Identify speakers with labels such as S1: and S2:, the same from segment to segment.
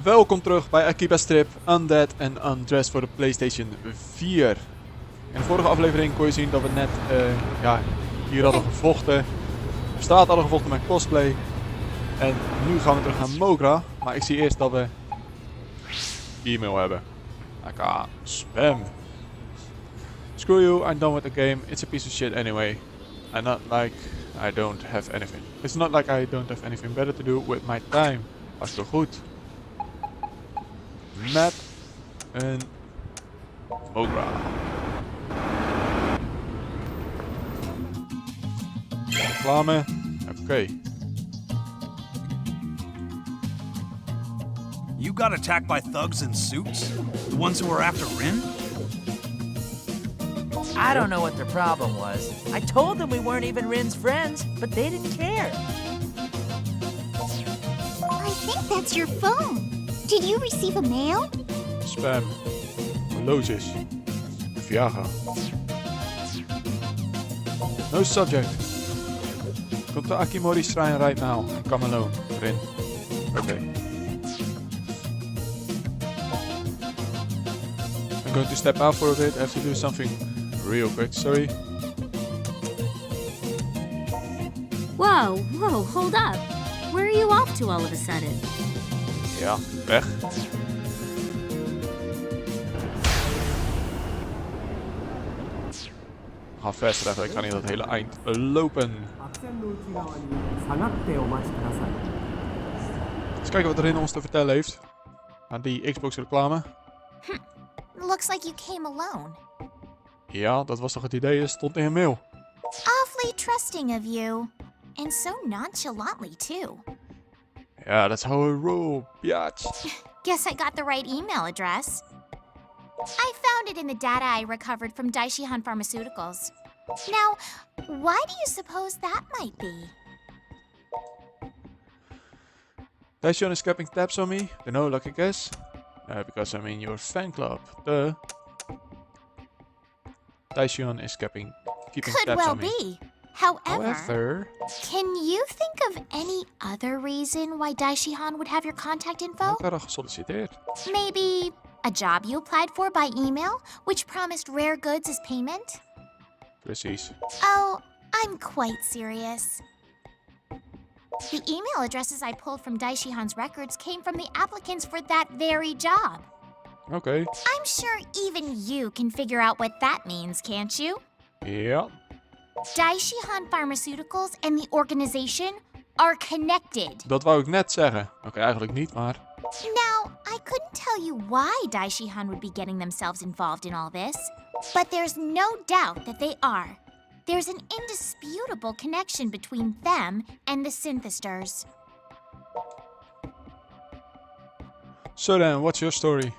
S1: Welkom terug bij Akiba strip Undead and Undressed voor de PlayStation 4. In de vorige aflevering kon je zien dat we net hier hadden gevochten. Op straat hadden gevochten met Cosplay. En nu gaan we terug naar Mogra. Maar ik zie eerst dat we e-mail hebben. Aka spam. Screw you, I'm done with the game. It's a piece of shit anyway. It's not like I don't have anything better to do with my time. Hartstikke goed. Map en Mogra. Reclame. Oké.
S2: You got attacked by thugs in suits? The ones who were after Rin?
S3: I don't know what their problem was. I told them we weren't even Rin's friends, but they didn't care.
S4: I think that's your phone. Did you receive a mail?
S1: Spam. Horloges. Viagra. No subject. Come to Akimori's shrine right now and come alone. Rin. Okay. I'm going to step out for a bit. I have to do something real quick. Sorry.
S5: Whoa, hold up. Where are you off to all of a sudden?
S1: Ja, weg. We gaan verder eigenlijk. Ik ga niet dat hele eind lopen. Eens kijken wat Rin ons te vertellen heeft. Aan die Xbox reclame.
S4: Looks like you came alone.
S1: Ja, dat was toch het idee. Stond in een mail.
S4: Awfully trusting of you. And so nonchalantly, too.
S1: Yeah, that's how I roll, biatch.
S4: Guess I got the right email address. I found it in the data I recovered from Daishihan Pharmaceuticals. Now, why do you suppose that might be?
S1: Daishihan is keeping tabs on me. You know, lucky guess. Because I'm in your fan club. Duh. Daishihan is keeping
S4: Could
S1: tabs
S4: well
S1: on me.
S4: be. However, can you think of any other reason why Daishihan would have your contact info?
S1: Ik had al gesolliciteerd.
S4: Maybe a job you applied for by email, which promised rare goods as payment?
S1: Precies.
S4: Oh, I'm quite serious. The email addresses I pulled from Daishihan's records came from the applicants for that very job.
S1: Okay.
S4: I'm sure even you can figure out what that means, can't you?
S1: Ja.
S4: Daishihan Pharmaceuticals and the organization are connected.
S1: Dat wou ik net zeggen. Oké, eigenlijk niet, maar...
S4: Now, I couldn't tell you why Daishihan would be getting themselves involved in all this, but there's no doubt that they are. There's an indisputable connection between them and the Synthesters.
S1: So then, what's your story?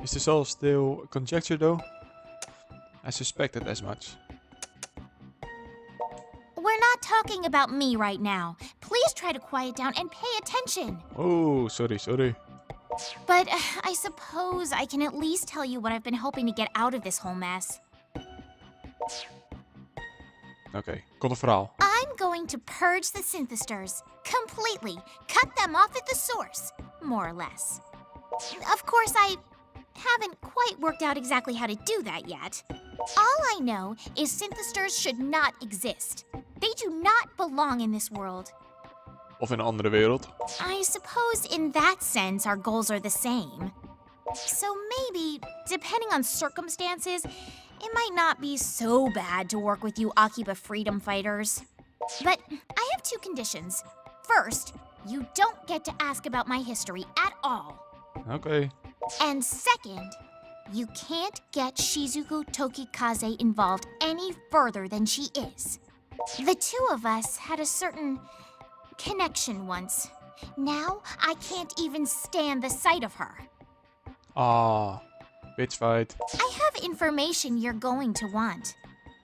S1: Is this all still conjecture though? I suspected as much.
S4: We're not talking about me right now. Please try to quiet down and pay attention.
S1: Oh, sorry.
S4: But I suppose I can at least tell you what I've been hoping to get out of this whole mess.
S1: Oké, komt het verhaal.
S4: I'm going to purge the Synthesters. Completely. Cut them off at the source. More or less. Of course, I haven't quite worked out exactly how to do that yet. All I know is Synthesters should not exist. They do not belong in this world.
S1: Of in een andere wereld.
S4: I suppose in that sense our goals are the same. So maybe, depending on circumstances, it might not be so bad to work with you Akiba freedom fighters. But I have two conditions. First, you don't get to ask about my history at all.
S1: Oké.
S4: And second, you can't get Shizuku Tokikaze involved any further than she is. The two of us had a certain connection once. Now, I can't even stand the sight of her.
S1: Ah, bitch fight.
S4: I have information you're going to want.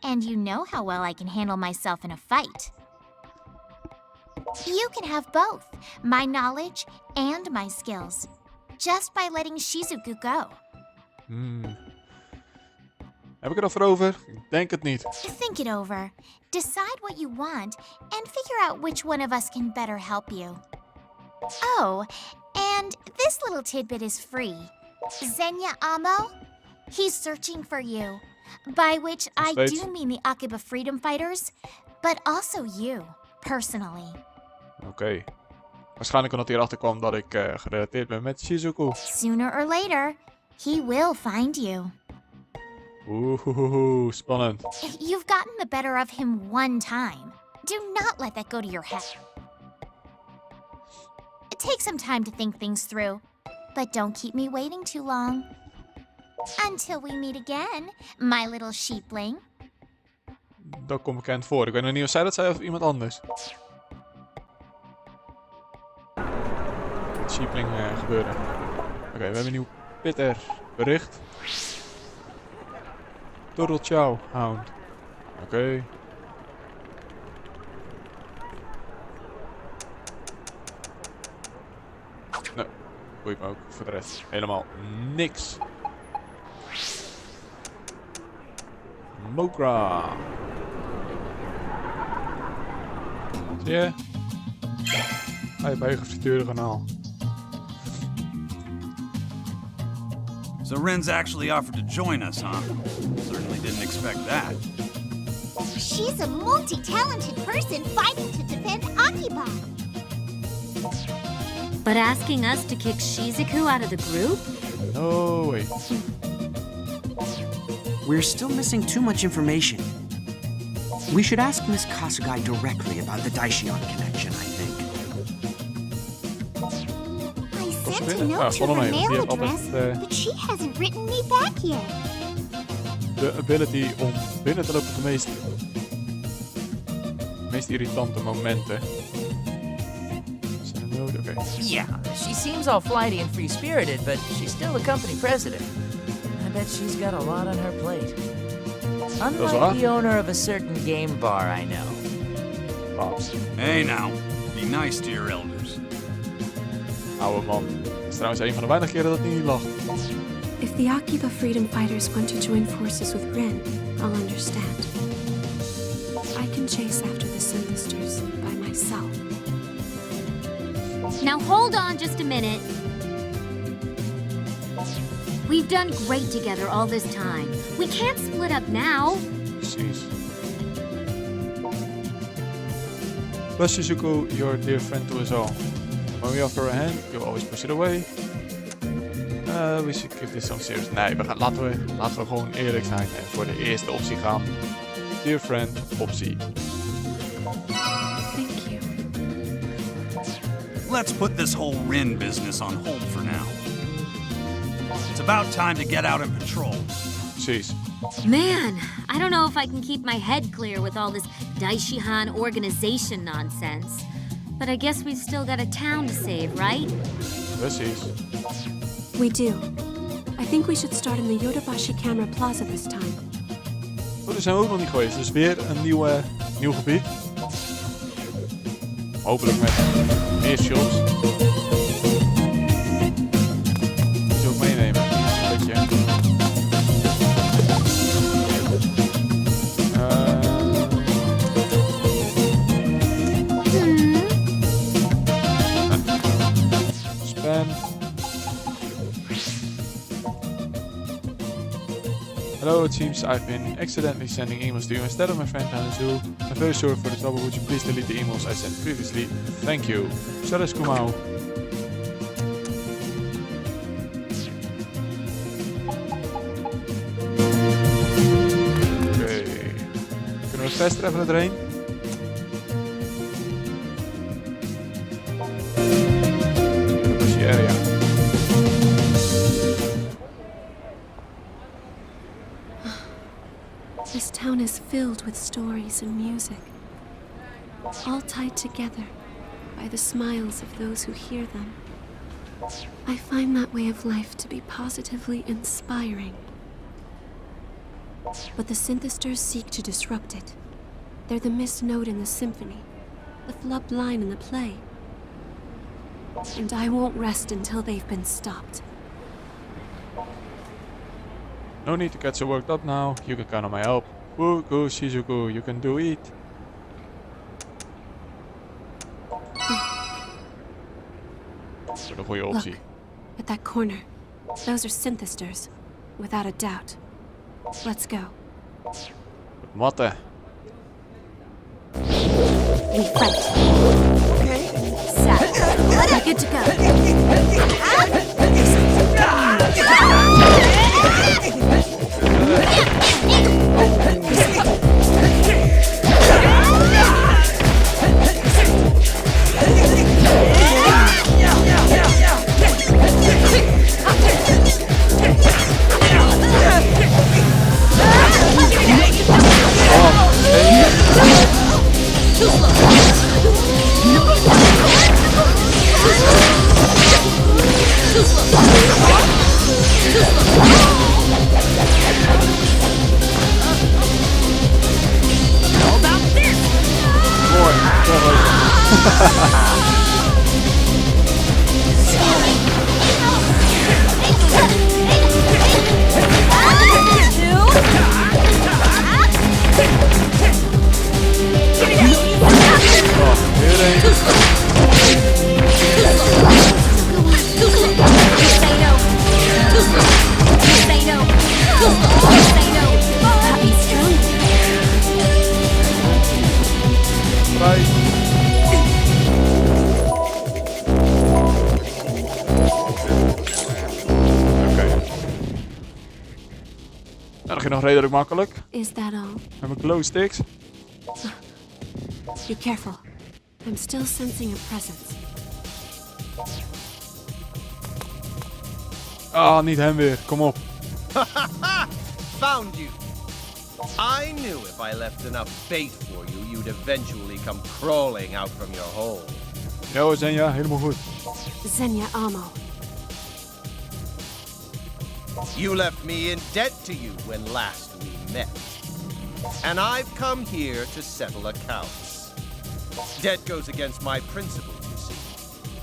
S4: And you know how well I can handle myself in a fight. You can have both, my knowledge and my skills, just by letting Shizuku go.
S1: Heb ik het al voor over? Ik denk het niet.
S4: Think it over. Decide what you want, and figure out which one of us can better help you. Oh, And this little tidbit is free. Zenya Amo, he's searching for you. By which I do mean the Akiba freedom fighters, but also you, personally.
S1: Oké. Waarschijnlijk omdat hij erachter kwam dat ik gerelateerd ben met Shizuku.
S4: Sooner or later, he will find you.
S1: Oeh, spannend.
S4: You've gotten the better of him one time. Do not let that go to your head. Take some time to think things through, but don't keep me waiting too long. Until we meet again, my little sheepling.
S1: Dat komt bekend voor. Ik weet nog niet of zij dat zei of iemand anders. Het sheepling gebeuren. Oké, we hebben een nieuw Pitter bericht. Turtle Chow Hound. Oké. Nee, boeit me ook. Voor de rest helemaal niks. Mokra. Zie je? Ga je bij je gefrituurde kanaal.
S2: So Ren's actually offered to join us, huh? Certainly didn't expect that.
S4: She's a multi-talented person fighting to defend Akiba.
S5: But asking us to kick Shizuku out of the group?
S1: No way.
S6: We're still missing too much information. We should ask Miss Kasugai directly about the Daishion connection, I think.
S4: I sent a note to her mail address, but she hasn't written me back yet.
S1: De ability om binnen te lopen op de meest irritante momenten. Okay.
S3: Yeah, she seems all flighty and free-spirited, but she's still a company president. I bet she's got a lot on her plate. Unlike the owner of a certain game bar I know.
S1: Pops.
S2: Hey now, be nice to your elders.
S1: Oude man. Dat is trouwens een van de weinige keren dat hij niet lacht.
S7: If the Akiba freedom fighters want to join forces with Ren, I'll understand. I can chase after the Synthesters by myself.
S5: Now hold on just a minute. We've done great together all this time. We can't split up now.
S1: Precies. Plus Shizuku, you're a dear friend to us all. When we offer a hand, you'll always push it away. We should give this some serious. Nee, laten we gewoon eerlijk zijn en voor de eerste optie gaan. Dear friend, optie.
S7: Thank you.
S2: Let's put this whole Ren business on hold for now. It's about time to get out and patrol.
S1: Precies.
S5: Man, I don't know if I can keep my head clear with all this Daishihan organization nonsense. But I guess we've still got a town to save, right?
S1: Precies.
S7: We do. I think we should start in the Yodobashi Camera Plaza this time.
S1: Oh, daar zijn we ook nog niet geweest. Dus weer een nieuw gebied. Hopelijk met meer shops. Moet je ook meenemen. Een beetje. Spam. Hello, it seems I've been accidentally sending emails to you instead of my friend Hanazu. I'm very sorry for the trouble. Would you please delete the emails I sent previously? Thank you. Shades Kumau. Oké. Kunnen we fast travelen erheen? Dat is die area.
S7: This town is filled with stories and music, all tied together by the smiles of those who hear them. I find that way of life to be positively inspiring. But the Synthesters seek to disrupt it. They're the missed note in the symphony, the flubbed line in the play. And I won't rest until they've been stopped.
S1: No need to get so worked up now. You can count on my help. Woo, go Shizuku, you can do it. soort een goede optie.
S7: Look, at that corner. Those are synthesters, without a doubt. Let's go.
S1: Matten.
S5: We fight.
S6: Okay.
S5: Set. We're good to go.
S1: Dat ging nog redelijk makkelijk.
S7: Is that all?
S1: Met mijn glow sticks.
S7: Be careful. I'm still sensing a presence.
S1: Ah, niet hem weer. Kom op.
S8: Found you. I knew if I left enough bait for you, you'd eventually come crawling out from your hole.
S1: Jo, Zenja, helemaal goed.
S7: Zenya Amo.
S8: You left me in debt to you when last we met. And I've come here to settle accounts. Debt goes against my principles, you see.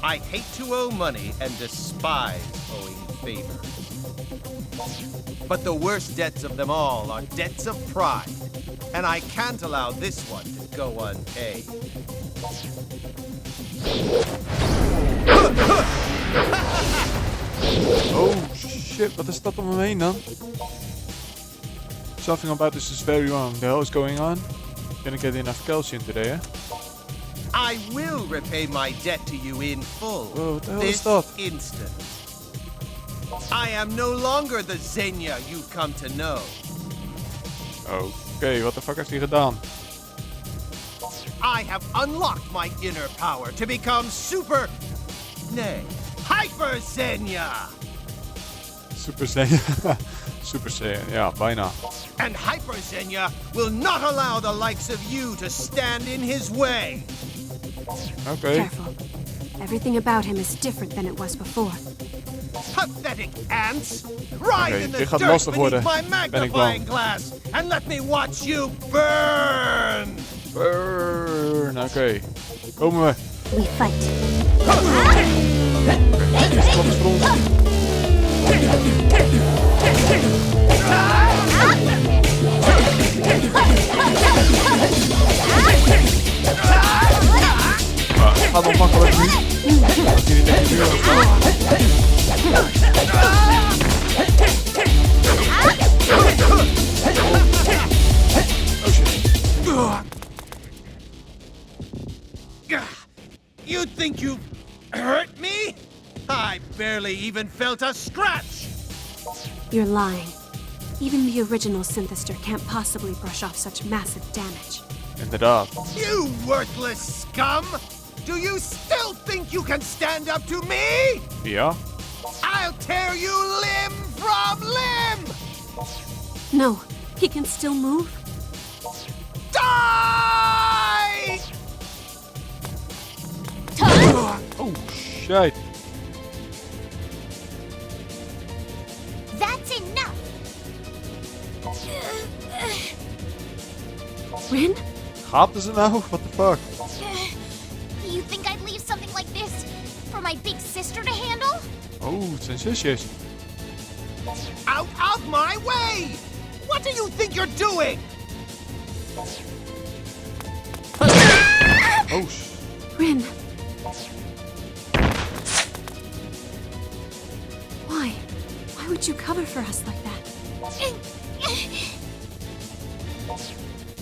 S8: I hate to owe money and despise owing favors. But the worst debts of them all are debts of pride. And I can't allow this one to go unpaid.
S1: Oh shit, wat is dat om me heen dan? Something about this is very wrong. The hell is going on? Gonna get enough calcium today, eh?
S8: I will repay my debt to you in full.
S1: Whoa, what the hell
S8: this
S1: is that?
S8: instant. I am no longer the Xenia you've come to know.
S1: Oké, wat de fuck heeft hij gedaan?
S8: I have unlocked my inner power to become Hyper Xenia!
S1: Super Saiyan. Super Saiyan, ja, bijna.
S8: And Hyper Xenia will not allow the likes of you to stand in his way.
S1: Oké.
S7: Careful. Everything about him is different than it was before.
S8: Pathetic ants! Ride in the
S1: dit gaat
S8: dirt
S1: lastig
S8: beneath
S1: worden,
S8: my
S1: ben ik
S8: magnifying
S1: bang.
S8: glass and let me watch you burn!
S1: Burn, oké. Komen we.
S5: We fight.
S1: Wat is voor ons? Het gaat nog makkelijk nu. Als hij niet tegen de muur gaat. Oh shit.
S8: You think you hurt me? I barely even felt a scratch!
S7: You're lying. Even the original synthester can't possibly brush off such massive damage.
S1: Inderdaad.
S8: You worthless scum! Do you still think you can stand up to me?
S1: Ja.
S8: I'll tear you limb from limb!
S7: No, he can still move.
S8: Die!
S1: Oh shit.
S4: That's enough!
S7: Rin?
S1: Gaat ze nou? What the fuck?
S4: You think I'd leave something like this for my big sister to handle?
S1: Oh, het zijn zusjes.
S8: Out of my way! What do you think you're doing?
S1: Oh,
S7: Rin. could you cover for us like that?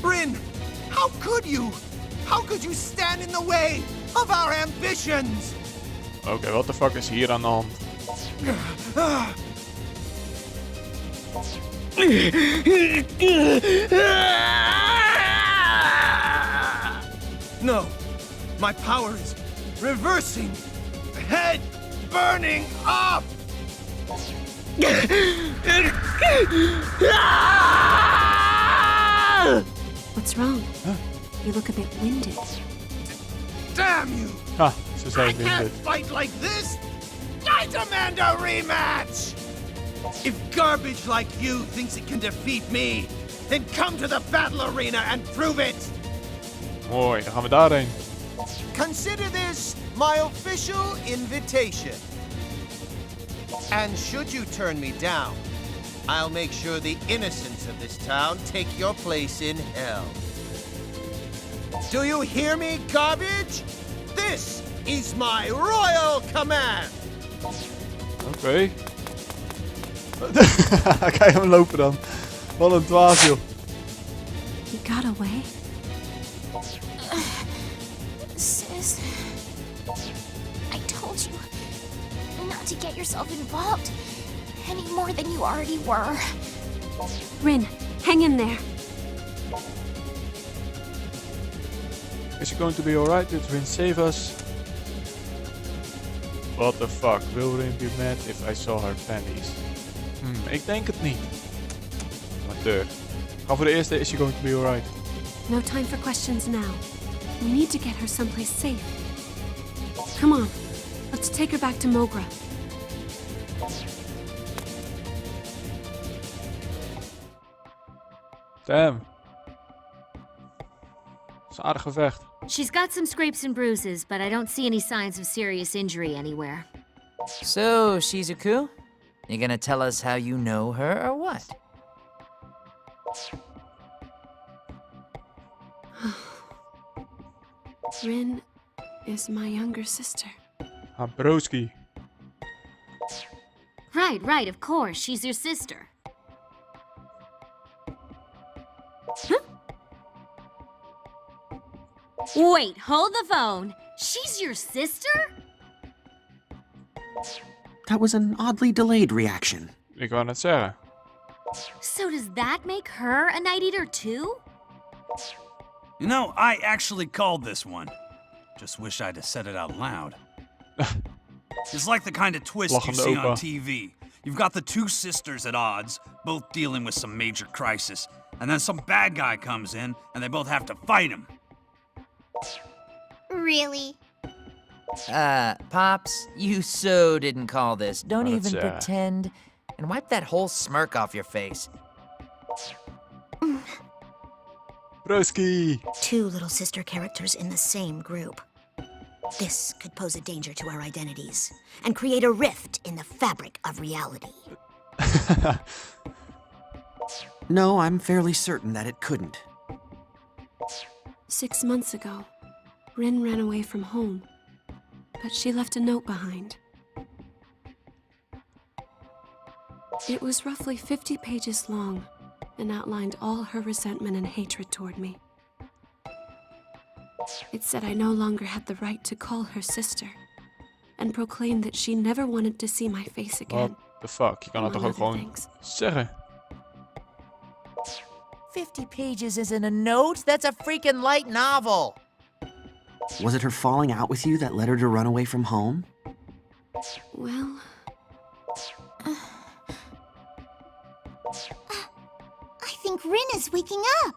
S8: Bryn, how could you? How could you stand in the way of our ambitions?
S1: Oké, wat de fuck is hier aan de hand?
S8: No, my power is reversing. Head burning up.
S7: What's wrong? You look a bit winded.
S8: Damn you!
S1: Ha, ze
S8: I
S1: zijn
S8: can't
S1: winded.
S8: fight like this! I demand a rematch! If garbage like you thinks it can defeat me, then come to the battle arena and prove it!
S1: Mooi, dan gaan we daarheen.
S8: Consider this my official invitation. And should you turn me down, I'll make sure the innocents of this town take your place in hell. Do you hear me, garbage? This is my royal command!
S1: Oké. Kijk hem lopen dan. Wat een dwaas, joh.
S7: You got away?
S4: Sis, I told you not to get yourself involved any more than you already were.
S7: Rin, hang in there.
S1: Is it going to be alright? Did Rin save us? What the fuck? Will Rin be mad if I saw her panties? Ik denk het niet. Amateur. Ga voor de eerste. Is she going to be alright?
S7: No time for questions now. We need to get her someplace safe. Come on, let's take her back to Mogra.
S1: Damn. Dat is een aardig gevecht.
S5: She's got some scrapes and bruises, but I don't see any signs of serious injury anywhere.
S3: So, Shizuku, you gonna tell us how you know her or what?
S7: Rin is my younger sister.
S1: Broski.
S5: Right, of course. She's your sister. Huh? Wait, hold the phone. She's your sister?
S6: That was an oddly delayed reaction.
S1: Ik wou net zeggen.
S5: So does that make her a night eater too?
S2: You know, I actually called this one. Just wish I'd have said it out loud. It's like the kind of twist you
S1: Lachende
S2: see on
S1: opa.
S2: TV. You've got the two sisters at odds, both dealing with some major crisis. And then some bad guy comes in, and they both have to fight him.
S4: Really?
S3: Pops, you so didn't call this. Don't
S1: Oh,
S3: even
S1: that's,
S3: pretend. And wipe that whole smirk off your face.
S1: Broski.
S9: Two little sister characters in the same group. This could pose a danger to our identities and create a rift in the fabric of reality.
S6: No, I'm fairly certain that it couldn't.
S7: 6 months ago, Rin ran away from home, but she left a note behind. It was roughly 50 pages long and outlined all her resentment and hatred toward me. It said I no longer had the right to call her sister and proclaimed that she never wanted to see my face again.
S1: What the fuck? Je kan het toch
S7: among
S1: ook
S7: other
S1: gewoon
S7: things.
S1: zeggen?
S3: 50 pages isn't a note. That's a freaking light novel.
S6: Was it her falling out with you that led her to run away from home?
S7: Well,
S4: I think Rin is waking up.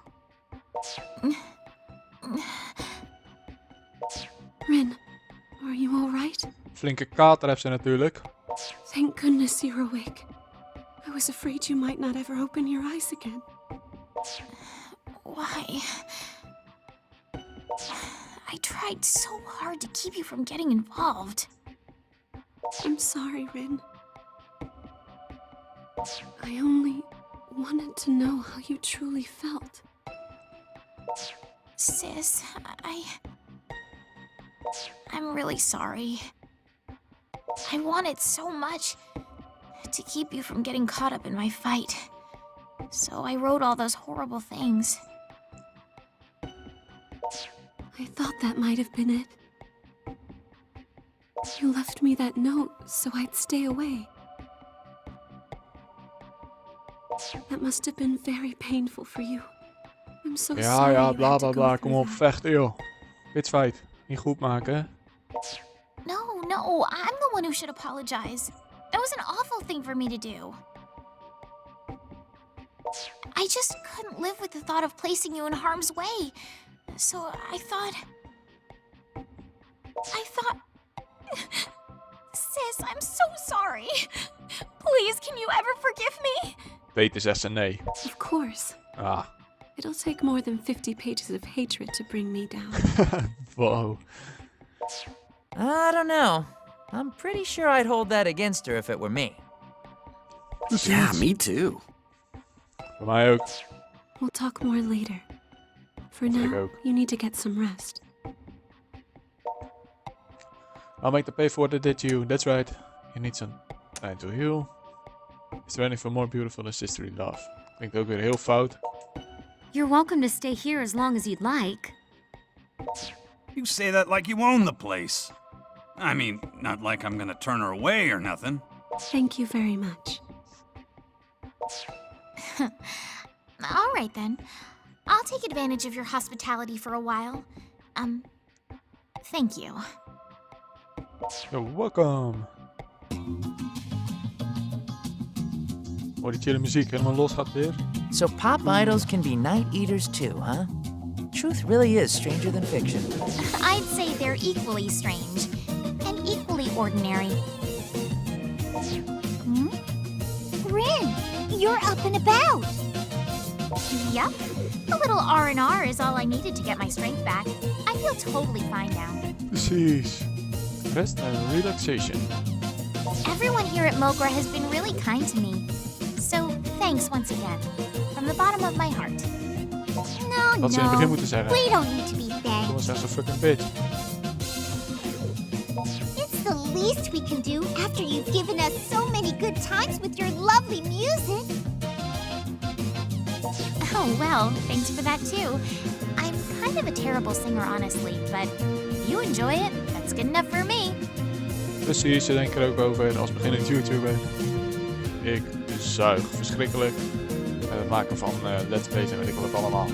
S7: Rin, are you all right?
S1: Flinke kater heeft ze natuurlijk.
S7: Thank goodness you're awake. I was afraid you might not ever open your eyes again.
S4: Why? I tried so hard to keep you from getting involved.
S7: I'm sorry, Rin. I only wanted to know how you truly felt.
S4: Sis, I'm really sorry. I wanted so much to keep you from getting caught up in my fight. So I wrote all those horrible things.
S7: I thought that might have been it. You left me that note so I'd stay away. That must have been very painful for you. I'm so
S1: Ja,
S7: sorry
S1: ja,
S7: you
S1: bla
S7: had
S1: bla
S7: to
S1: bla.
S7: go
S1: Kom
S7: through
S1: op,
S7: that.
S1: vechten joh. Pitfight. Niet goed maken, hè?
S4: No, I'm the one who should apologize. That was an awful thing for me to do. I just couldn't live with the thought of placing you in harm's way. So I thought... Sis, I'm so sorry. Please, can you ever forgive me?
S1: Beter zegt ze nee.
S7: Of course.
S1: Ah,
S7: It'll take more than 50 pages of hatred to bring me down.
S1: wow.
S3: I don't know. I'm pretty sure I'd hold that against her if it were me.
S6: Yeah, me too.
S1: Voor mij ook.
S7: We'll talk more later. For
S1: Ik
S7: now,
S1: ook.
S7: you need to get some rest.
S1: I'll make the pay for what I did to you. That's right. You need some time to heal. Is there anything more beautiful than sisterly love? Klinkt ook weer heel fout.
S5: You're welcome to stay here as long as you'd like.
S2: You say that like you own the place. I mean, not like I'm gonna turn her away or nothing.
S7: Thank you very much.
S4: All right then. I'll take advantage of your hospitality for a while. Thank you.
S1: You're welcome. Oh, die chille muziek helemaal los gaat weer.
S3: So pop idols can be night eaters too, huh? Truth really is stranger than fiction.
S4: I'd say they're equally strange and equally ordinary.
S9: Rin, you're up and about.
S4: Yep. A little R&R is all I needed to get my strength back. I feel totally fine now.
S1: Precies. Rest and relaxation.
S4: Everyone here at Mogra has been really kind to me. So, thanks once again. From the bottom of my heart.
S9: No,
S1: Had ze in het begin
S9: no.
S1: moeten zeggen.
S9: We don't need to be
S1: Toen
S9: thanked.
S1: was echt zo'n fucking bitch.
S9: It's the least we can do after you've given us so many good times with your lovely music.
S4: Oh, well, thanks for that too. I'm kind of a terrible singer, honestly, but if you enjoy it, that's good enough for me.
S1: Precies, ze denken er ook over als beginnend YouTuber. Ik zuig verschrikkelijk. En het maken van let's plays en weet ik wat allemaal.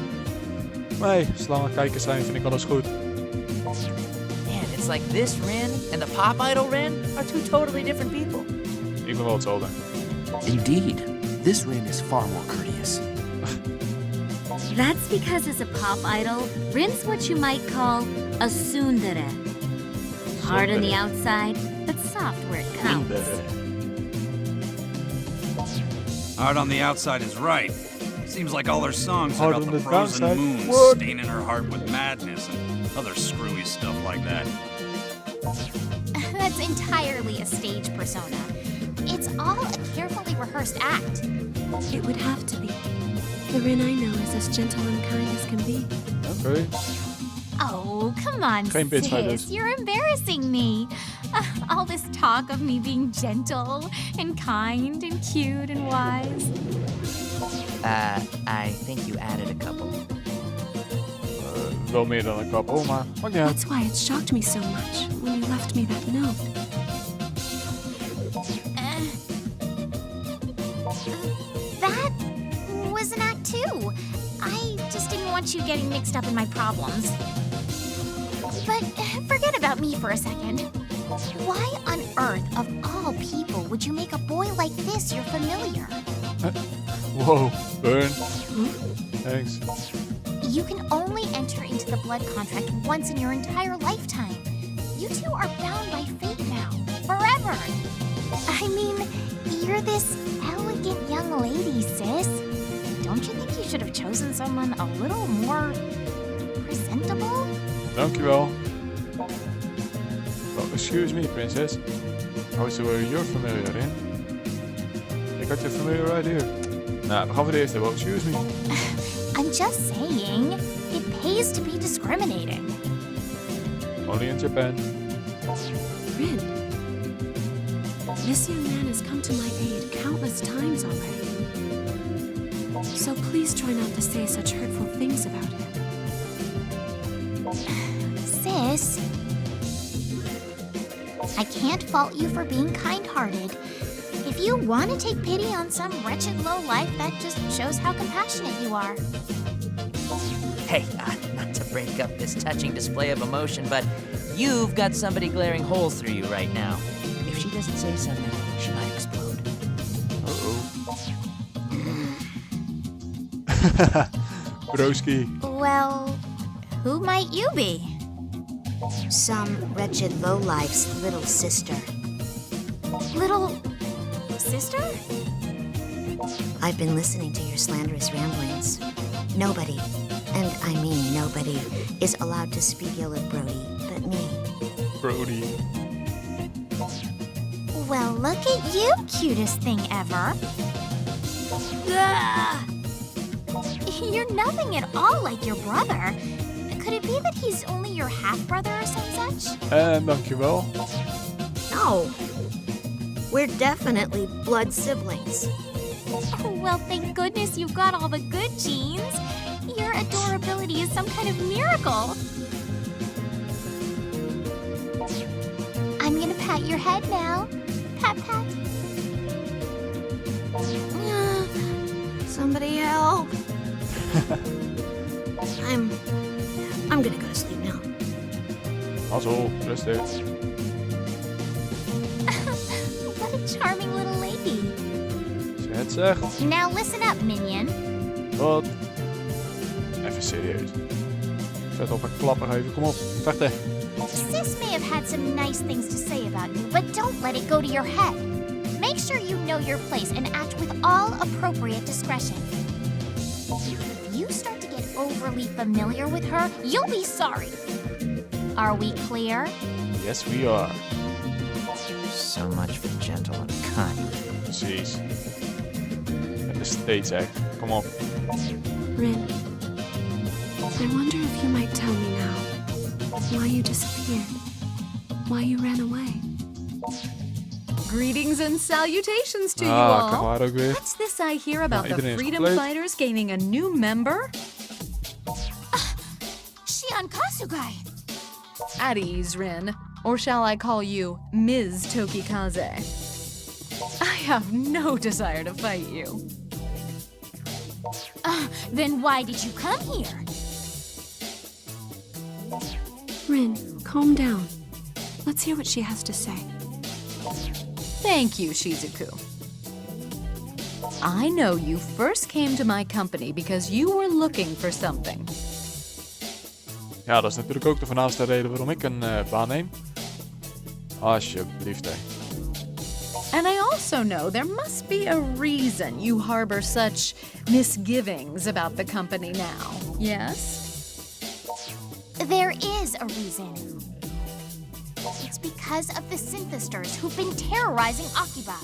S1: Maar hey, zolang er kijkers zijn vind ik alles goed.
S3: Man, it's like this Rin and the pop idol Rin are two totally different people.
S1: Ik ben wel hetzelfde.
S6: Indeed. This Rin is far more courteous.
S5: That's because as a pop idol, Rin's what you might call a tsundere. Hard on the outside, but soft where it counts.
S2: Hard on the outside is right. Seems like all her songs
S1: Hard
S2: are
S1: on
S2: about the
S1: the
S2: frozen
S1: downside?
S2: moon
S1: What?
S2: staining her heart with madness and other screwy stuff like that.
S4: That's entirely a stage persona. It's all a carefully rehearsed act.
S7: It would have to be. The Rin I know is as gentle and kind as can be.
S1: Oké.
S4: Oh, come on,
S1: Geen bitch fighters.
S4: sis. You're embarrassing me. All this talk of me being gentle and kind and cute and wise.
S3: I think you added a couple.
S1: Wel meer dan een kappel, maar maakt niet uit.
S7: That's why it shocked me so much when you left me that note.
S4: That was an act too. I just didn't want you getting mixed up in my problems. But forget about me for a second. Why on earth, of all people, would you make a boy like this your familiar?
S1: Wow, burn. Thanks.
S4: You can only enter into the blood contract once in your entire lifetime. You two are bound by fate now, forever. I mean, you're this elegant young lady, sis. Don't you think you should have chosen someone a little more presentable?
S1: Dankjewel. Oh, excuse me, princess. How is your familiar in? Ik had je familiar right here. Nou, we gaan voor de eerste. Well, excuse me.
S4: I'm just saying, it pays to be discriminating.
S1: Only in Japan.
S7: Rin, This young man has come to my aid countless times already. So please try not to say such hurtful things about him.
S4: Sis, I can't fault you for being kind-hearted. If you want to take pity on some wretched lowlife, that just shows how compassionate you are.
S3: Hey, not to break up this touching display of emotion, but you've got somebody glaring holes through you right now. If she doesn't say something, she might explode.
S1: Broski.
S4: Well, who might you be?
S9: Some wretched lowlife's little sister.
S4: Little sister?
S9: I've been listening to your slanderous ramblings. Nobody, and I mean nobody, is allowed to speak ill of Brody but me.
S1: Brody.
S4: Well, look at you, cutest thing ever. Ugh. You're nothing at all like your brother. Could it be that he's only your half-brother or some such?
S1: Dankjewel.
S9: No. We're definitely blood siblings.
S4: Oh, well, thank goodness you've got all the good genes. Your adorability is some kind of miracle. I'm gonna pat your head now. Pat, pat.
S9: Somebody help. I'm gonna go to sleep now.
S1: Mazzel, rustig.
S4: What a charming little lady.
S1: Het zegt.
S4: Now listen up, minion.
S1: Wat? Even serieus. Zet op een klapper even, kom op. Vechten.
S4: Sis may have had some nice things to say about you, but don't let it go to your head. Make sure you know your place and act with all appropriate discretion. If you start to get overly familiar with her, you'll be sorry. Are we clear?
S1: Yes, we are.
S3: So much for gentle and kind.
S1: Precies. Het is steeds echt. Kom op.
S7: Rin, I wonder if you might tell me now why you disappeared, why you ran away.
S10: Greetings and salutations to you
S1: Kan
S10: all.
S1: maar ook weer.
S10: What's this I hear about the
S1: iedereen is
S10: freedom
S1: compleet.
S10: fighters gaining a new member?
S4: Shion Kasugai.
S10: At ease, Rin. Or shall I call you Ms. Tokikaze? I have no desire to fight you.
S4: Then why did you come here?
S7: Rin, calm down. Let's hear what she has to say.
S10: Thank you, Shizuku. I know you first came to my company because you were looking for something.
S1: Ja, dat is natuurlijk ook de voornaamste reden waarom ik een baan neem. Alsjeblieft, hè.
S10: And I also know there must be a reason you harbor such misgivings about the company now, yes?
S4: There is a reason. It's because of the synthesters who've been terrorizing Akiba.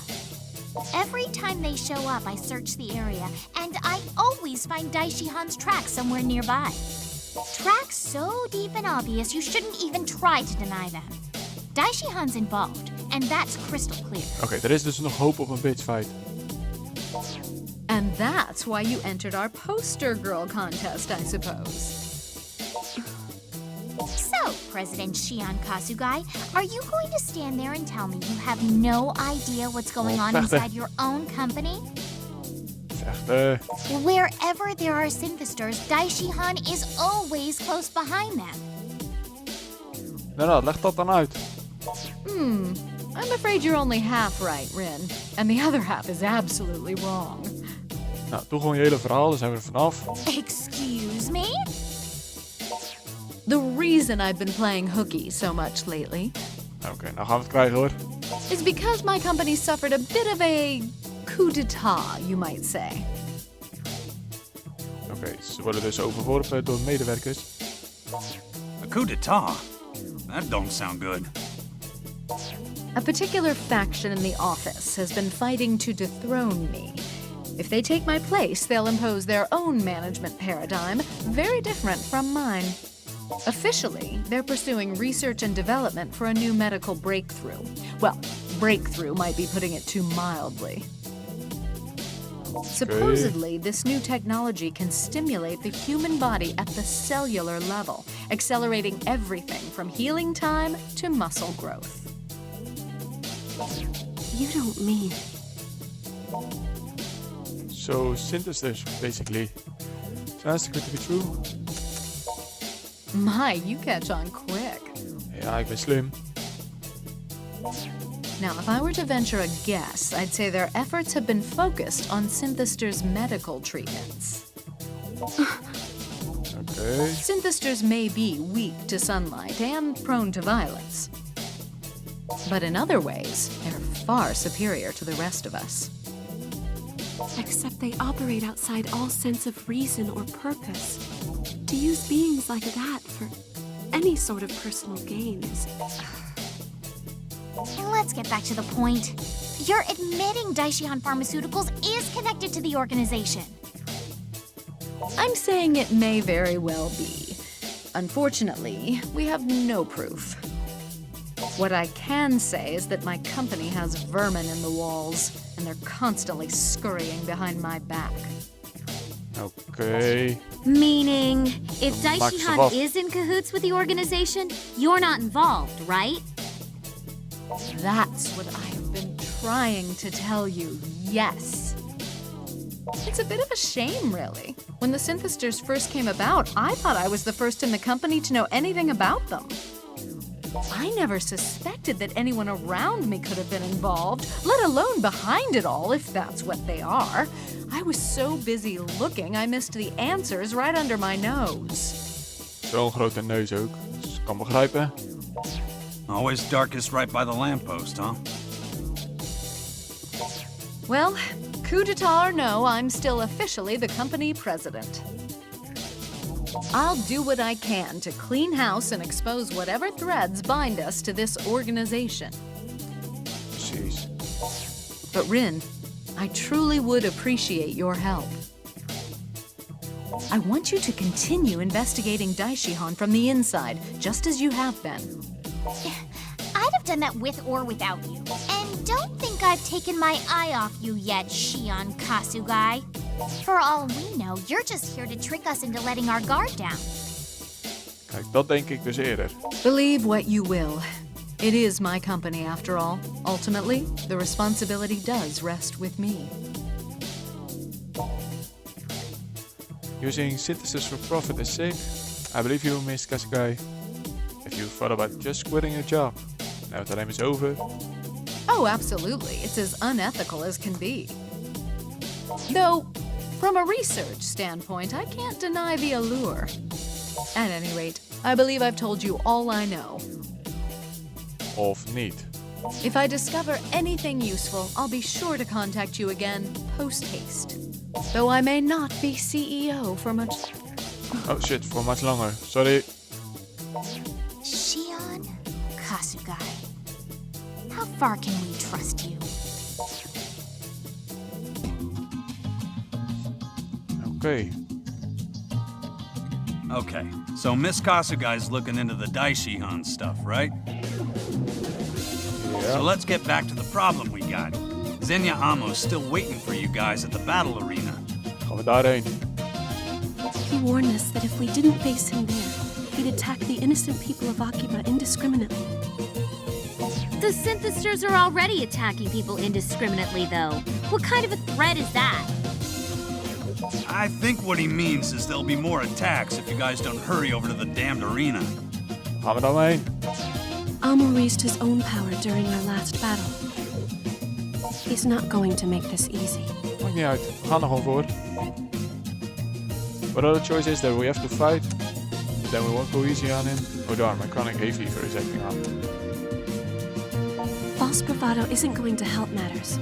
S4: Every time they show up, I search the area, and I always find Daishihan's tracks somewhere nearby. Tracks so deep and obvious you shouldn't even try to deny them. Daishihan's involved, and that's crystal clear.
S1: Oké, er is dus nog hoop op een bitchfight.
S10: And that's why you entered our poster girl contest, I suppose.
S4: So, President Shion Kasugai, are you going to stand there and tell me you have no idea what's going on inside your own company?
S1: Vechten.
S4: Wherever there are synthesters, Daishihan is always close behind them.
S1: Nou, leg dat dan uit.
S10: I'm afraid you're only half right, Rin. And the other half is absolutely wrong.
S1: Nou, doe gewoon je hele verhaal, dan zijn we er vanaf.
S4: Excuse me?
S10: The reason I've been playing hooky so much lately
S1: Oké, nou gaan we het krijgen hoor.
S10: is because my company suffered a bit of a coup d'etat, you might say.
S1: Oké, ze worden dus overworpen door medewerkers.
S2: A coup d'etat? That don't sound good.
S10: A particular faction in the office has been fighting to dethrone me. If they take my place, they'll impose their own management paradigm, very different from mine. Officially, they're pursuing research and development for a new medical breakthrough. Well, Breakthrough might be putting it too mildly. Supposedly, this new technology can stimulate the human body at the cellular level, accelerating everything from healing time to muscle growth.
S7: You don't mean...
S1: So, synthesis, basically. Sounds good to be true.
S10: My, you catch on quick.
S1: Ja, ik ben slim.
S10: Now, if I were to venture a guess, I'd say their efforts have been focused on Synthester's medical treatments.
S1: Okay.
S10: Synthesters may be weak to sunlight and prone to violence. But in other ways, they're far superior to the rest of us.
S7: Except they operate outside all sense of reason or purpose. To use beings like that for any sort of personal gain is...
S4: Let's get back to the point. You're admitting Daishihan Pharmaceuticals is connected to the organization.
S10: I'm saying it may very well be. Unfortunately, we have no proof. What I can say is that my company has vermin in the walls, and they're constantly scurrying behind my back.
S1: Okay.
S5: Meaning, if
S1: Maak ze
S5: Daishihan
S1: af.
S5: is in cahoots with the organization, you're not involved, right?
S10: That's what I've been trying to tell you, yes. It's a bit of a shame, really. When the Synthesters first came about, I thought I was the first in the company to know anything about them. I never suspected that anyone around me could have been involved, let alone behind it all, if that's what they are. I was so busy looking, I missed the answers right under my nose.
S1: Zo'n grote neus ook. Dus ik kan begrijpen.
S2: Always darkest right by the lamppost, huh?
S10: Well, coup d'etat or no, I'm still officially the company president. I'll do what I can to clean house and expose whatever threads bind us to this organization.
S1: Precies.
S10: But Rin, I truly would appreciate your help. I want you to continue investigating Daishihan from the inside, just as you have been.
S4: I'd have done that with or without you. And don't think I've taken my eye off you yet, Shion Kasugai. For all we know, you're just here to trick us into letting our guard down.
S1: Kijk, dat denk ik dus eerder.
S10: Believe what you will. It is my company, after all. Ultimately, the responsibility does rest with me.
S1: Using synthesis for profit is safe. I believe you, Miss Kasugai. If you thought about just quitting your job, now the time is over.
S10: Oh, absolutely. It's as unethical as can be. Though, from a research standpoint, I can't deny the allure. At any rate, I believe I've told you all I know.
S1: Of niet.
S10: If I discover anything useful, I'll be sure to contact you again post-haste. Though I may not be CEO for much...
S1: Oh shit, for much longer. Sorry.
S4: Shion Kasugai. How far can we trust you?
S1: Okay.
S2: Okay, so Miss Kasugai's looking into the Daishihan stuff, right?
S1: Yeah.
S2: So let's get back to the problem we got. Zenya Amo's still waiting for you guys at the battle arena.
S1: Gaan we daarheen.
S7: He warned us that if we didn't face him there, he'd attack the innocent people of Akiba indiscriminately.
S5: The Synthesters are already attacking people indiscriminately, though. What kind of a threat is that?
S2: I think what he means is there'll be more attacks if you guys don't hurry over to the damned arena.
S1: Gaan we dan heen?
S7: Amo raised his own power during our last battle. He's not going to make this easy.
S1: Maakt niet uit. We gaan er gewoon voor. What other choice is there? We have to fight. Then we won't go easy on him. Oh darn, my chronic hay fever is acting up.
S7: False bravado isn't going to help matters.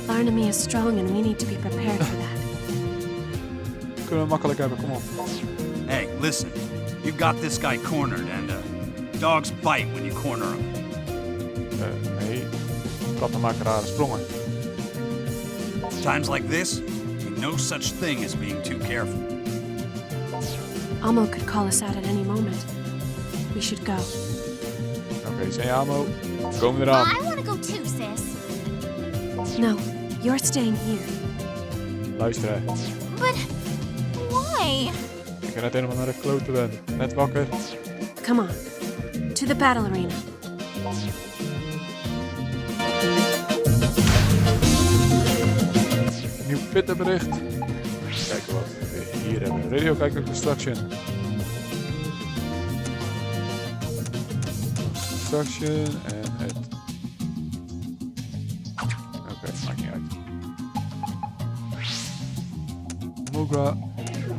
S7: Our enemy is strong and we need to be prepared for that.
S1: Kunnen we makkelijk hebben, kom op.
S2: Hey, listen. You got this guy cornered and dogs bite when you corner him.
S1: Nee. Katten maken rare sprongen.
S2: Times like this, ain't no such thing as being too careful.
S7: Amo could call us out at any moment. We should go.
S1: Oké, zijn Amo. Komen eraan.
S4: I want want to go too, sis.
S7: No, you're staying here.
S1: Luisteren.
S4: But why?
S1: Ik ben net helemaal naar de klote ben. Net wakker.
S7: Come on, to the battle arena.
S1: Nieuw pittenbericht. Kijken wat we hier hebben. Radio Kijker Construction. Construction en het... Oké, maakt niet uit. Mugra.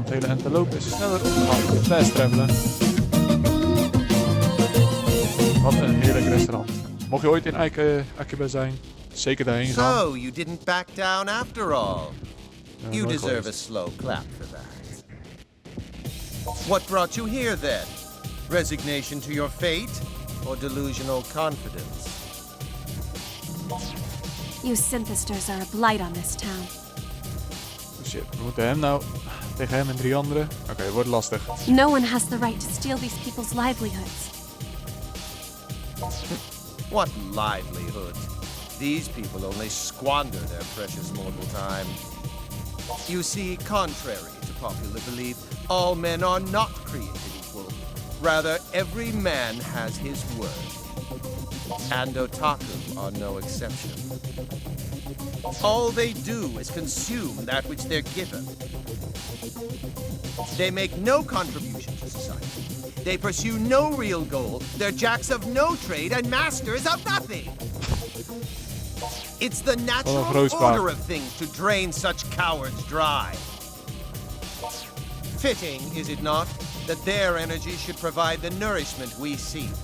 S1: Het hele antelope is sneller op de hand. Fast travelen. Wat een heerlijk restaurant. Mocht je ooit in Akiba zijn, zeker daarheen gaan.
S8: So, you didn't back down after all. You
S1: nooit
S8: deserve a
S1: geweest.
S8: slow clap for that. What brought you here then? Resignation to your fate or delusional confidence?
S7: You synthesters are a blight on this town.
S1: Oh shit, we moeten hem nou tegen hem en 3 anderen. Oké, wordt lastig.
S7: No one has the right to steal these people's livelihoods.
S8: What livelihood? These people only squander their precious mortal time. You see, contrary to popular belief, all men are not created equal. Rather, every man has his worth. And otaku are no exception. All they do is consume that which they're given. They make no contribution to society. They pursue no real goal. They're jacks of no trade and masters of nothing. It's the natural order of things to drain such cowards dry. Fitting, is it not, that their energy should provide the nourishment we seek.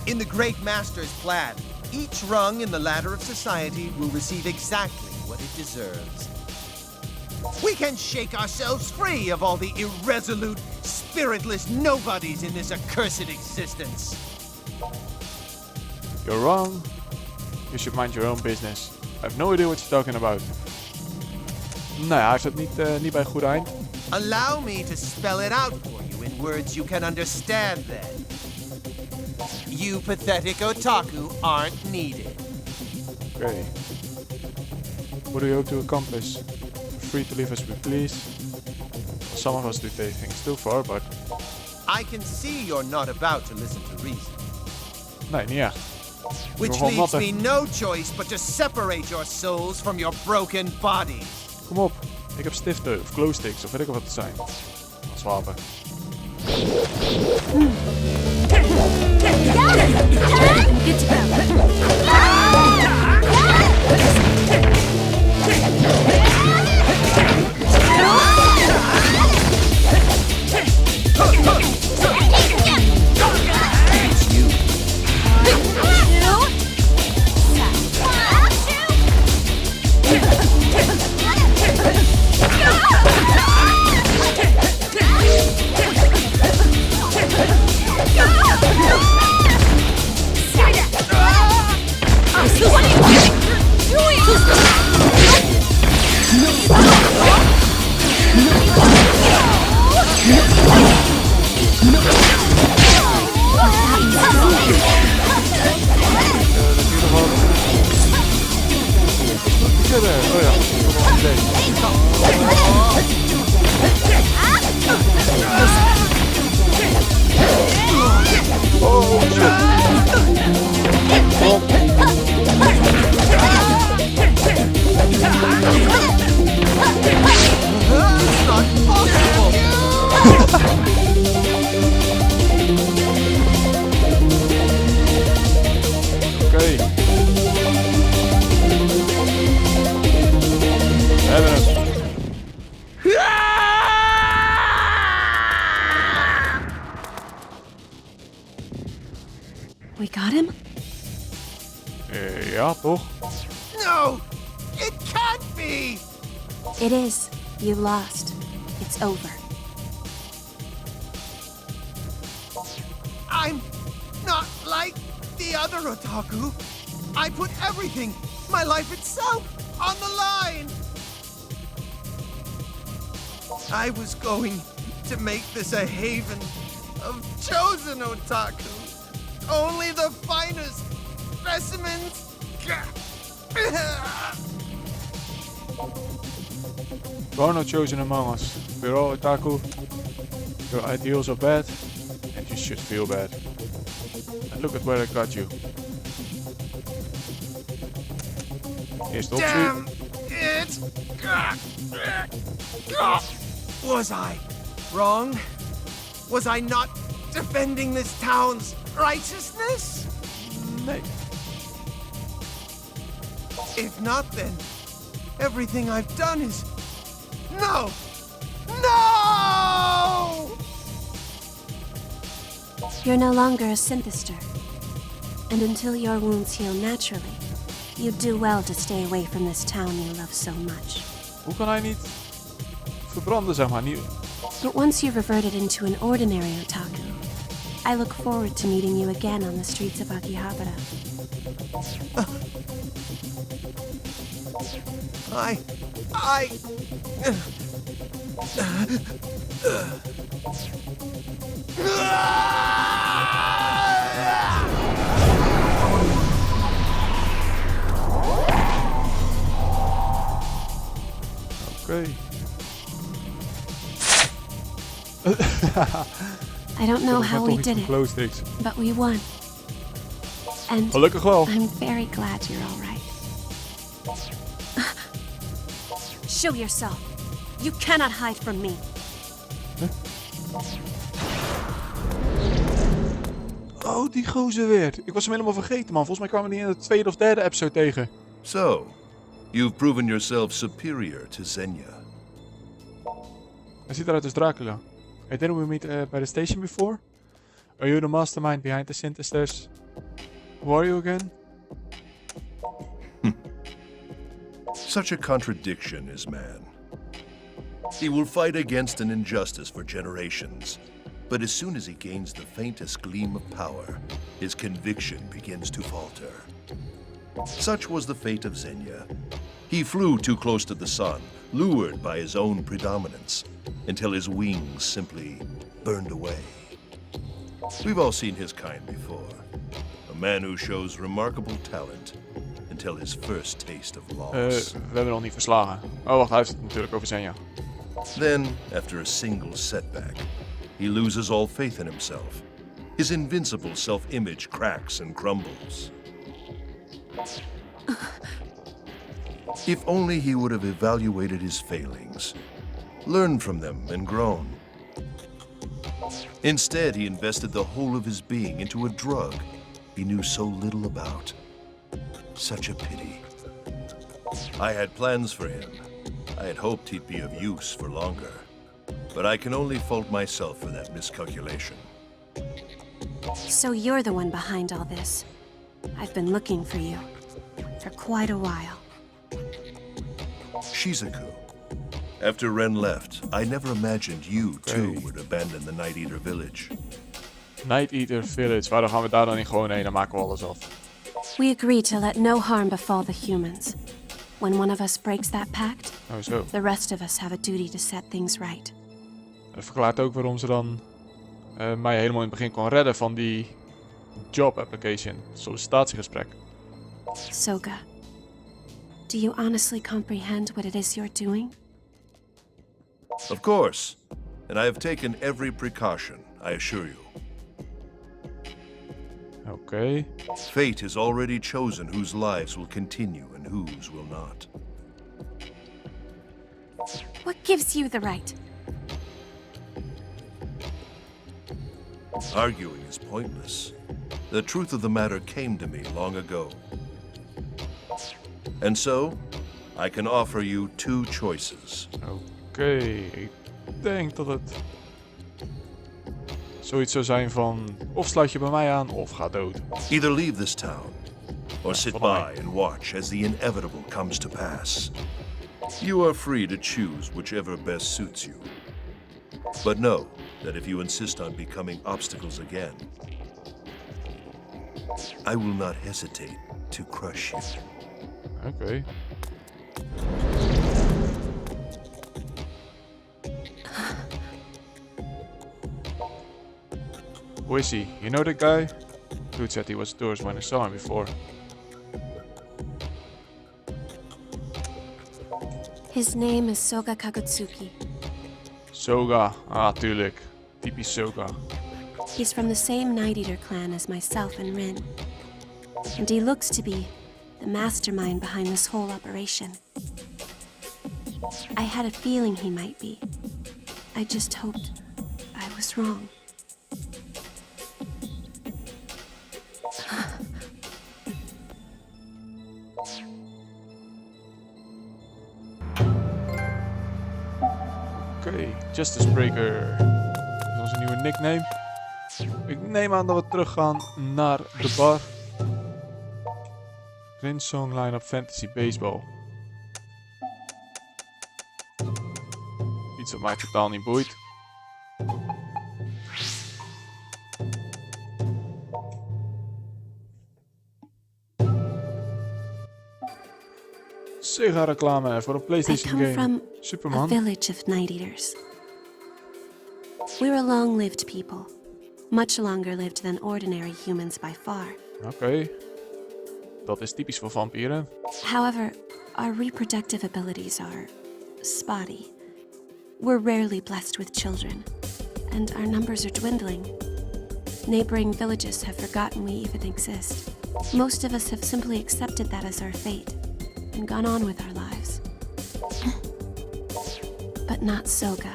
S8: In the great master's plan, each rung in the ladder of society will receive exactly what it deserves. We can shake ourselves free of all the irresolute, spiritless nobodies in this accursed existence.
S1: You're wrong. You should mind your own business. I have no idea what you're talking about. Nou ja, hij heeft het niet bij goed eind.
S8: Allow me to spell it out for you in words you can understand then. You pathetic otaku aren't needed.
S1: Okay. What do you hope to accomplish? We're free to live as we please. Some of us do take things too far, but...
S8: I can see you're not about to listen to reason.
S1: Nee, niet echt.
S8: Which leaves me no choice but to separate your souls from your broken bodies.
S1: Kom op. Ik heb stiften of glowsticks of weet ik wat het zijn. Als wapen.
S7: Get to We got him?
S1: Ja, toch?
S8: No! It can't be!
S7: It is. You lost. It's over.
S8: I'm not like the other otaku. I put everything, my life itself, on the line. I was going to make this a haven of chosen otaku. Only the finest, specimens!
S1: You are not chosen among us. We're all otaku. Your ideals are bad, and you should feel bad. And look at where I got you. Eerste optie.
S8: Damn it! Was I wrong? Was I not defending this town's righteousness?
S1: Nee.
S8: If not, then everything I've done is... No! No!
S7: You're no longer a synthester. And until your wounds heal naturally, you'd do well to stay away from this town you love so much.
S1: Hoe kan hij niet verbranden, zeg maar? Niet...
S7: But once you've reverted into an ordinary otaku, I look forward to meeting you again on the streets of Akahibara.
S1: Oké.
S7: I don't know how we did it,
S1: Close sticks.
S7: but we won. And
S1: Gelukkig wel.
S7: I'm very glad you're all right. Show yourself. You cannot hide from me.
S1: Oh, die gozer weer. Ik was hem helemaal vergeten, man. Volgens mij kwamen we die in de tweede of derde episode tegen.
S11: So, you've proven yourself superior to Xenia.
S1: Hij ziet eruit als Dracula. Hey, didn't we meet by the station before? Are you the mastermind behind the synthesizers? Who are you again?
S11: Such a contradiction is man. He will fight against an injustice for generations, but as soon as he gains the faintest gleam of power, his conviction begins to falter. Such was the fate of Xenia. He flew too close to the sun, lured by his own predominance, until his wings simply burned away. We've all seen his kind before. A man who shows remarkable talent until his first taste of loss.
S1: We hebben nog niet verslagen. Oh, wacht, hij heeft het natuurlijk over Xenia.
S11: Then, after a single setback, he loses all faith in himself. His invincible self-image cracks and crumbles. If only he would have evaluated his failings, learned from them and grown. Instead, he invested the whole of his being into a drug he knew so little about. Such a pity. I had plans for him. I had hoped he'd be of use for longer. But I can only fault myself for that miscalculation.
S7: So you're the one behind all this. I've been looking for you for quite a while.
S11: Shizuku. After Ren left, I never imagined you too would abandon the Night Eater village.
S1: Night Eater Village. Waarom gaan we daar dan niet gewoon heen? Dan maken we alles af.
S7: We agreed to let no harm befall the humans. When one of us breaks that pact,
S1: Oh, zo.
S7: the rest of us have a duty to set things right.
S1: Dat verklaart ook waarom ze dan mij helemaal in het begin kon redden van die job application, sollicitatiegesprek.
S7: Soga, do you honestly comprehend what it is you're doing?
S11: Of course. And I have taken every precaution, I assure you.
S1: Oké.
S11: Fate has already chosen whose lives will continue and whose will not.
S7: What gives you the right?
S11: Arguing is pointless. The truth of the matter came to me long ago. And so, I can offer you two choices.
S1: Oké, ik denk dat het zoiets zou zijn van of sluit je bij mij aan of ga dood.
S11: Either leave this town, or sit by and watch as the inevitable comes to pass. You are free to choose whichever best suits you. But know that if you insist on becoming obstacles again, I will not hesitate to crush you.
S1: Oké. Who is he? You know that guy? Dude said he was yours when I saw him before.
S7: His name is Soga Kagutsuki.
S1: Soga. Ah, tuurlijk. Typisch Soga.
S7: He's from the same Night Eater clan as myself and Rin. And he looks to be the mastermind behind this whole operation. I had a feeling he might be. I just hoped I was wrong.
S1: Oké, Justice Breaker. Dat is onze nieuwe nickname. Ik neem aan dat we teruggaan naar de bar. Rin Song Line-up Fantasy Baseball. Iets wat mij totaal niet boeit. Sega reclame voor een
S7: I
S1: PlayStation
S7: come
S1: game.
S7: from a
S1: Superman.
S7: village of Night Eaters. We're a long-lived people. Much longer lived than ordinary humans by far.
S1: Oké. Dat is typisch voor vampieren.
S7: However, our reproductive abilities are spotty. We're rarely blessed with children, and our numbers are dwindling. Neighboring villages have forgotten we even exist. Most of us have simply accepted that as our fate and gone on with our lives. But not Soga.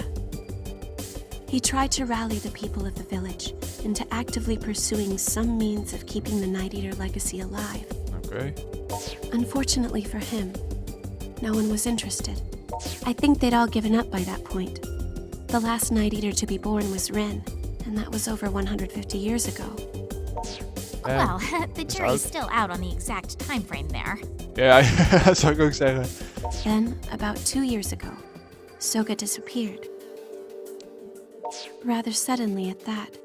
S7: He tried to rally the people of the village into actively pursuing some means of keeping the Night Eater legacy alive.
S1: Oké.
S7: Unfortunately for him, no one was interested. I think they'd all given up by that point. The last Night Eater to be born was Ren, and that was over 150 years ago.
S4: Well, the jury's still out on the exact time frame there.
S1: Ja, dat zou ik ook zeggen.
S7: Then, about 2 years ago, Soga disappeared. Rather suddenly at that.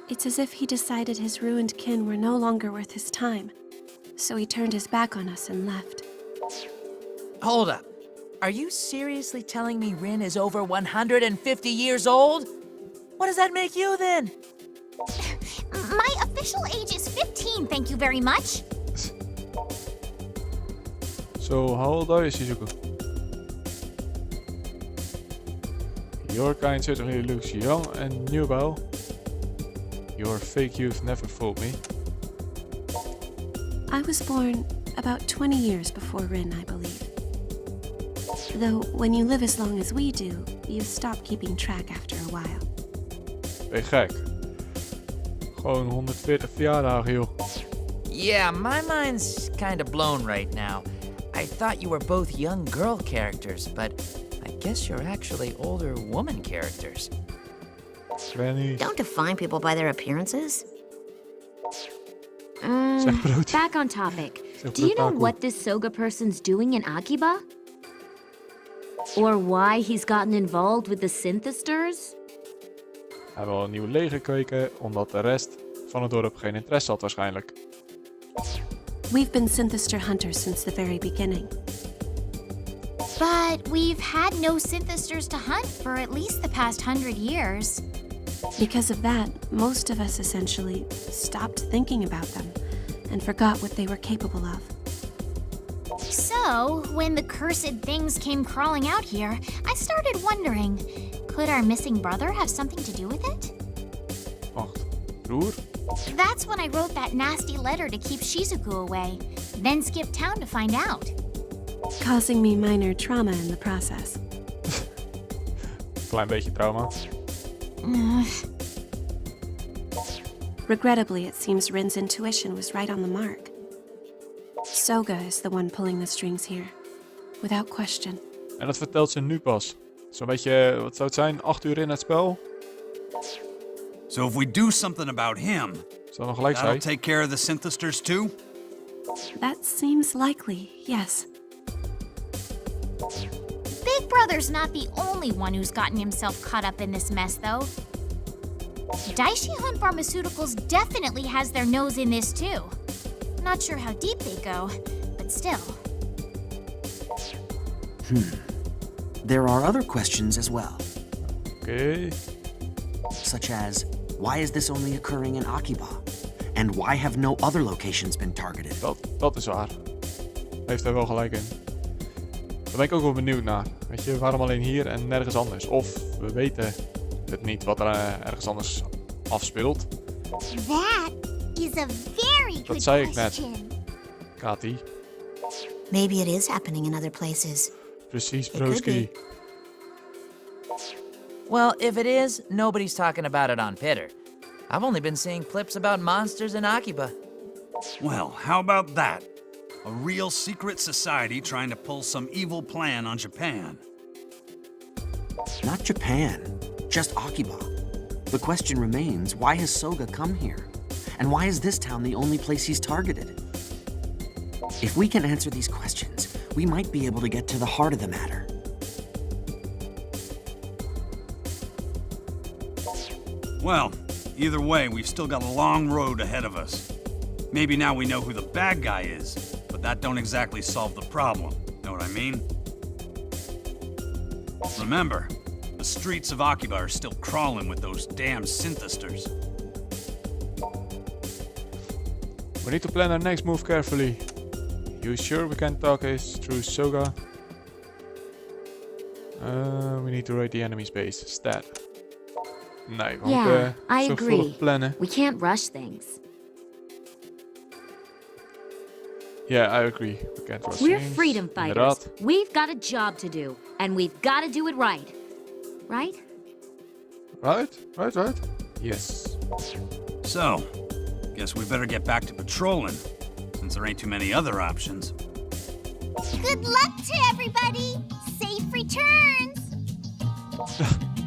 S7: It's as if he decided his ruined kin were no longer worth his time, so he turned his back on us and left.
S3: Hold up. Are you seriously telling me Rin is over 150 years old? What does that make you then?
S4: My official age is 15, thank you very much.
S1: So, how old are you, Shizuku? Your kind certainly looks young and nubile. Your fake youth never fooled me.
S7: I was born about 20 years before Rin, I believe. Though, when you live as long as we do, you stop keeping track after a while.
S1: Ben je gek? Gewoon 140 verjaardagen, joh.
S3: Yeah, my mind's kind of blown right now. I thought you were both young girl characters, but I guess you're actually older woman characters.
S1: Granny.
S9: Don't define people by their appearances.
S5: Back on topic. Do you know what this Soga person's doing in Akiba? Or why he's gotten involved with the synthesters?
S1: Hij wil een nieuw leger kweken, omdat de rest van het dorp geen interesse had waarschijnlijk.
S7: We've been synthester hunters since the very beginning.
S4: But we've had no synthesters to hunt for at least the past 100 years.
S7: Because of that, most of us essentially stopped thinking about them and forgot what they were capable of.
S4: So, when the cursed things came crawling out here, I started wondering, could our missing brother have something to do with it?
S1: Wacht, broer?
S4: That's when I wrote that nasty letter to keep Shizuku away, then skipped town to find out.
S7: Causing me minor trauma in the process.
S1: Klein beetje trauma.
S7: Regrettably, it seems Rin's intuition was right on the mark. Soga is the one pulling the strings here, without question.
S1: En dat vertelt ze nu pas. Zo'n beetje, wat zou het zijn, 8 uur in het spel?
S2: So if we do something about him,
S1: Zal nog gelijk
S2: that'll
S1: zijn.
S2: take care of the synthesters too?
S7: That seems likely, yes.
S4: Big Brother's not the only one who's gotten himself caught up in this mess, though. Daishihan Pharmaceuticals definitely has their nose in this, too. Not sure how deep they go, but still.
S6: There are other questions as well.
S1: Oké.
S6: Such as, why is this only occurring in Akiba? And why have no other locations been targeted?
S1: Dat is waar. Heeft hij wel gelijk in. Daar ben ik ook wel benieuwd naar. Weet je, waarom alleen hier en nergens anders? Of we weten het niet wat er ergens anders afspeelt.
S4: That is a very
S1: Dat
S4: good
S1: zei ik net,
S4: question.
S1: Kati.
S9: Maybe it is happening in other places.
S1: Precies,
S9: It could
S1: broski.
S9: be.
S3: Well, if it is, nobody's talking about it on Pitter. I've only been seeing clips about monsters in Akiba.
S2: Well, how about that? A real secret society trying to pull some evil plan on Japan.
S6: Not Japan, just Akiba. The question remains, why has Soga come here? And why is this town the only place he's targeted? If we can answer these questions, we might be able to get to the heart of the matter.
S2: Well, either way, we've still got a long road ahead of us. Maybe now we know who the bad guy is, but that don't exactly solve the problem. Know what I mean? Remember, the streets of Akiba are still crawling with those damn synthesters.
S1: We need to plan our next move carefully. You sure we can talk this through Soga? We need to raid the enemy's base. Stat. Nee, we moeten
S5: I
S1: zorgvuldig
S5: agree.
S1: plannen.
S5: We can't rush things.
S1: Yeah, I agree. We can't rush
S5: We're
S1: things.
S5: freedom fighters.
S1: Inderdaad.
S5: We've got a job to do, and we've got to do it right. Right?
S1: Right. Yes.
S2: So, guess we better get back to patrolling, since there ain't too many other options.
S4: Good luck to everybody. Safe returns.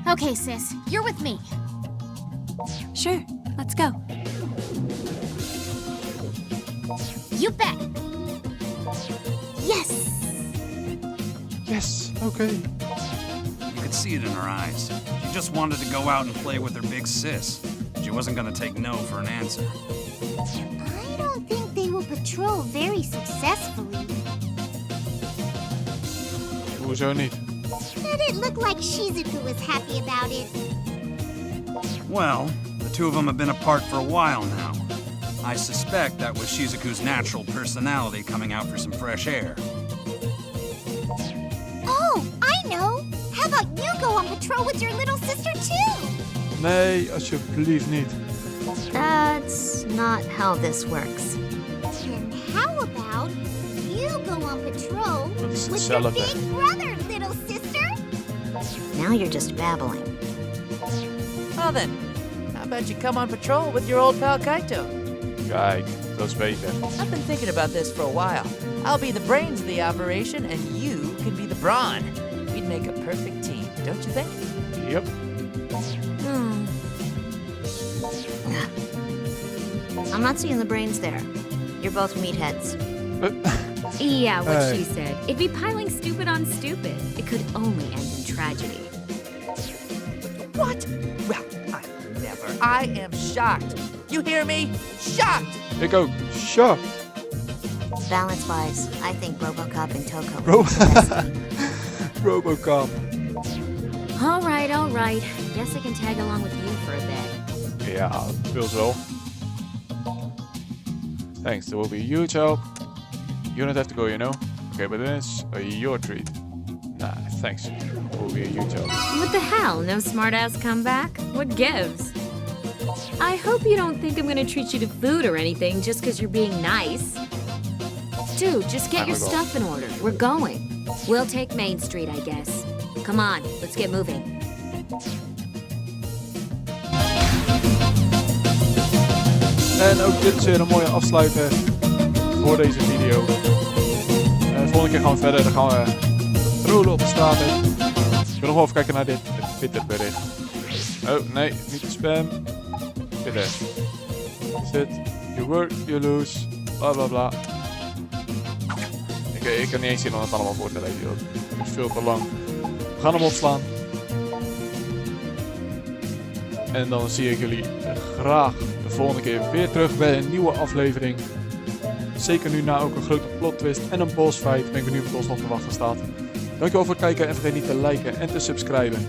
S4: Okay, sis, you're with me.
S7: Sure, let's go.
S4: You bet. Yes.
S1: Yes, okay.
S2: You could see it in her eyes. She just wanted to go out and play with her big sis. She wasn't gonna take no for an answer.
S4: I don't think they will patrol very successfully.
S1: Hoezo niet?
S4: But it looked like Shizuku was happy about it.
S2: Well, the two of them have been apart for a while now. I suspect that was Shizuku's natural personality coming out for some fresh air.
S4: Oh, I know. How about you go on patrol with your little sister too?
S1: Nee, alsjeblieft niet.
S9: That's not how this works.
S4: And how about you go on patrol
S1: Dat is
S4: with your
S1: hetzelfde.
S4: big brother, little sister?
S9: Now you're just babbling.
S3: Well then, how about you come on patrol with your old pal Kaito?
S1: Kijk, dat is beter.
S3: I've been thinking about this for a while. I'll be the brains of the operation, and you can be the brawn. We'd make a perfect team, don't you think?
S1: Yep.
S9: I'm not seeing the brains there. You're both meatheads.
S5: Yeah, what
S1: Hey.
S5: she said. It'd be piling stupid on stupid. It could only end in tragedy.
S3: What? Well, never. I am shocked. You hear me? Shocked!
S1: Ik ook. Shock.
S9: Balance-wise, I think Robocop and Toko.
S1: Bro. Robocop.
S5: All right. Guess I can tag along with you for a bit.
S1: Ja, feels wel. Thanks, that will be a huge help. You don't have to go, you know. Okay, but then it's your treat. Nah, thanks. It will be a huge help.
S5: What the hell? No smartass comeback? What gives? I hope you don't think I'm gonna treat you to food or anything just because you're being nice. Dude, just get your stuff in order. We're going. We'll take Main Street, I guess. Come on, let's get moving.
S1: En ook dit is weer een mooie afsluiter voor deze video. Volgende keer gaan we verder. Dan gaan we rollen op de straten. Ik wil nog wel even kijken naar dit Twitter-bericht. Oh nee, niet de spam. Twitter. Is het? You work, you lose. Bla bla bla. Ik kan niet eens zien om het allemaal voor te lezen. Het is veel te lang. We gaan hem opslaan. En dan zie ik jullie graag de volgende keer weer terug bij een nieuwe aflevering. Zeker nu na ook een grote plot twist en een boss fight. Ben ik benieuwd wat ons nog te wachten staat. Dankjewel voor het kijken en vergeet niet te liken en te subscriben.